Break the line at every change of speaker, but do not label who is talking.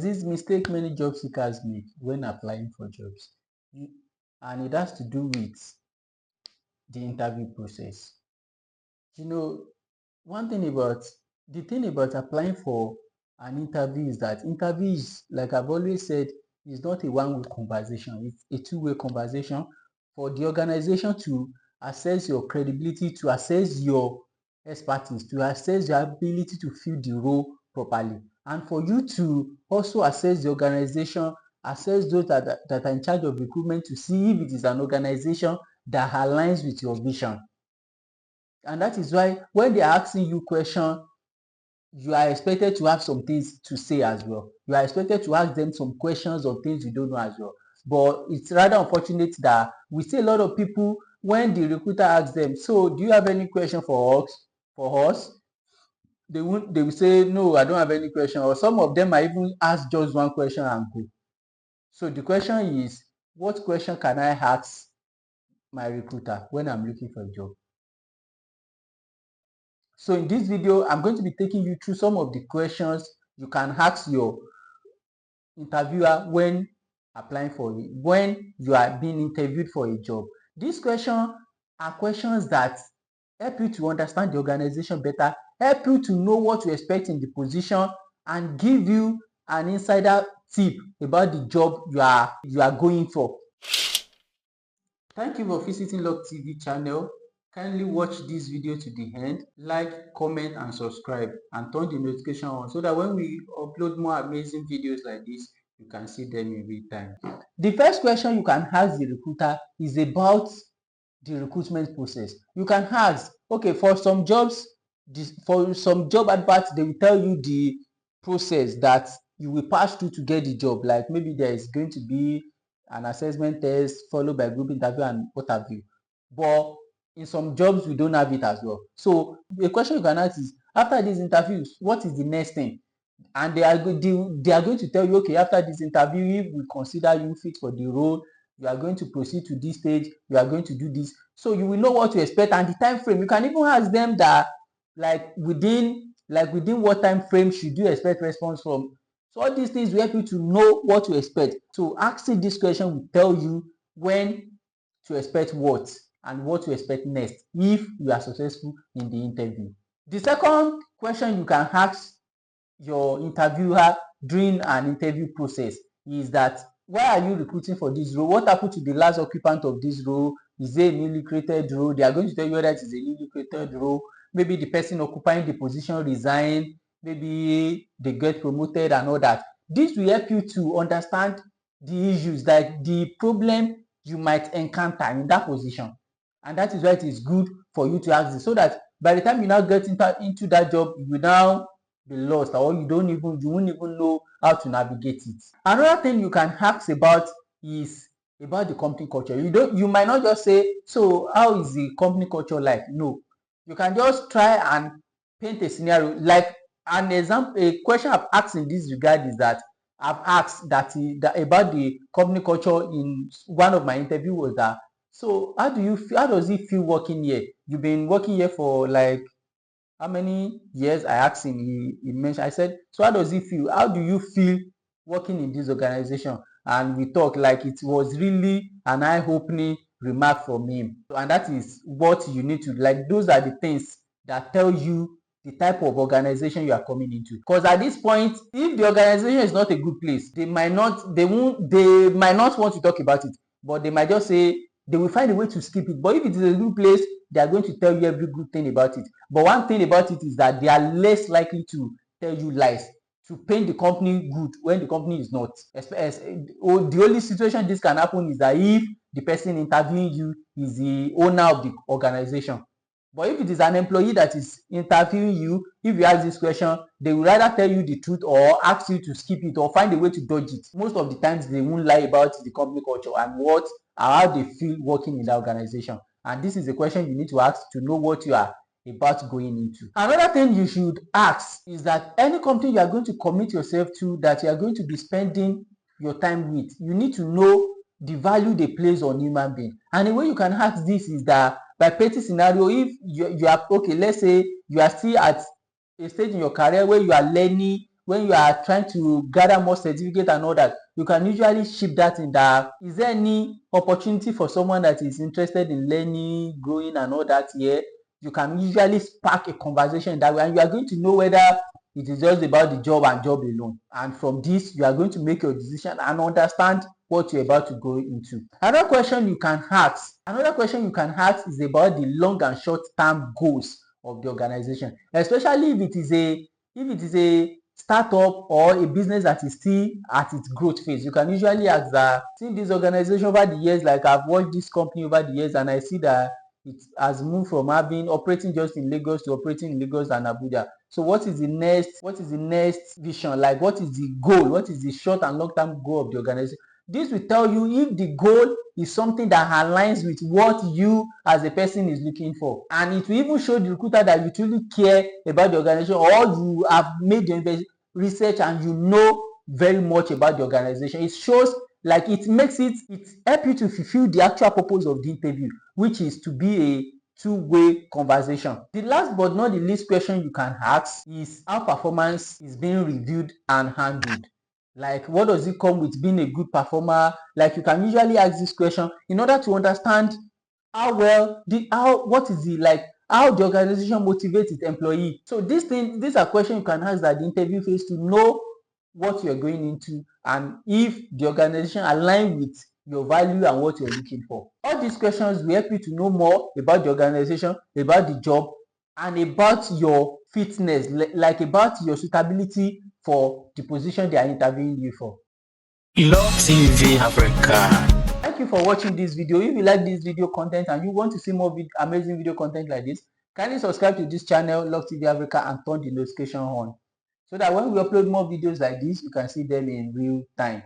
This mistake many job seekers make when applying for jobs, and it has to do with the interview process. You know, one thing about the thing about applying for an interview is that interview is, like I've always said, is not a one-way conversation. It's a two-way conversation for the organization to assess your credibility, to assess your expertise, to assess your ability to fill the role properly, and for you to also assess the organization, assess those that are in charge of recruitment to see if it is an organization that aligns with your vision. And that is why when they are asking you question, you are expected to have some things to say as well. You are expected to ask them some questions or things you don't know as well. But it's rather unfortunate that we see a lot of people when the recruiter asks them, so do you have any question for us? For us? They will say, no, I don't have any question. Or some of them might even ask just one question and go. So the question is, what question can I ask my recruiter when I'm looking for a job? So in this video, I'm going to be taking you through some of the questions you can ask your interviewer when when you are being interviewed for a job. These questions are questions that help you to understand the organization better, help you to know what to expect in the position, and give you an insider tip about the job you are going for. Thank you for visiting Log TV channel. Kindly watch this video to the end, like, comment and subscribe, and turn the notification on so that when we upload more amazing videos like this, you can see them in real time. The first question you can ask the recruiter is about the recruitment process. You can ask, okay, for some jobs, for some job adverts, they will tell you the process that you will pass through to get the job. Like maybe there is going to be an assessment test followed by group interview and what have you. But in some jobs, we don't have it as well. So the question you can ask is, after these interviews, what is the next thing? And they are going to tell you, okay, after this interview, if we consider you fit for the role, you are going to proceed to this stage, you are going to do this. So you will know what to expect and the time frame. You can even ask them that within what time frame should you expect response from. So all these things will help you to know what to expect. So asking this question will tell you when to expect what and what to expect next if you are successful in the interview. The second question you can ask your interviewer during an interview process is that, why are you recruiting for this role? What happened to the last occupant of this role? Is it a newly created role? They are going to tell you whether it is a newly created role. Maybe the person occupying the position resigned, maybe they get promoted and all that. This will help you to understand the issues, like the problem you might encounter in that position. And that is why it is good for you to ask this, so that by the time you now get into that job, you will now be lost, or you won't even know how to navigate it. Another thing you can ask about is about the company culture. You might not just say, so how is the company culture like? No, you can just try and paint a scenario. Like an example, a question I've asked in this regard is that I've asked that about the company culture in one of my interview was that, so how does it feel working here? You've been working here for like how many years? I asked him. He mentioned. I said, so how does it feel? How do you feel working in this organization? And we talked like it was really an eye-opening remark from him. And that is what you need to like. Those are the things that tell you the type of organization you are coming into. Because at this point, if the organization is not a good place, they might not want to talk about it, but they might just say they will find a way to skip it. But if it is a good place, they are going to tell you every good thing about it. But one thing about it is that they are less likely to tell you lies, to paint the company good when the company is not. The only situation this can happen is that if the person interviewing you is the owner of the organization. But if it is an employee that is interviewing you, if you ask this question, they will rather tell you the truth or ask you to skip it or find a way to dodge it. Most of the times, they won't lie about the company culture and how they feel working in that organization. And this is a question you need to ask to know what you are about going into. Another thing you should ask is that any company you are going to commit yourself to, that you are going to be spending your time with, you need to know the value they place on human being. And the way you can ask this is that by painting scenario, if you are okay, let's say you are still at a stage in your career where you are learning when you are trying to gather more certificate and all that, you can usually ship that in that. Is there any opportunity for someone that is interested in learning, growing and all that here? You can usually spark a conversation that way, and you are going to know whether it is just about the job and job alone. And from this, you are going to make your decision and understand what you're about to go into. Another question you can ask is about the long and short term goals of the organization, especially if it is a startup or a business that is still at its growth phase. You can usually ask that, seeing this organization over the years, like I've watched this company over the years and I see that it has moved from having operating just in Lagos to operating in Lagos and Abuja. So what is the next vision? Like what is the goal? What is the short and long term goal of the organization? This will tell you if the goal is something that aligns with what you as a person is looking for, and it will even show the recruiter that you truly care about the organization, or you have made your research and you know very much about the organization. It shows, like, it help you to fulfill the actual purpose of the interview, which is to be a two-way conversation. The last but not the least question you can ask is how performance is being reviewed and handled. Like, what does it come with being a good performer? Like, you can usually ask this question in order to understand how the organization motivates its employee. So these are questions you can ask at the interview phase to know what you're going into and if the organization align with your value and what you're looking for. All these questions will help you to know more about the organization, about the job, and about your fitness, like about your suitability for the position they are interviewing you for.
Love TV Africa.
Thank you for watching this video. If you like this video content and you want to see more amazing video content like this, kindly subscribe to this channel, Love TV Africa, and turn the notification on so that when we upload more videos like this, you can see them in real time.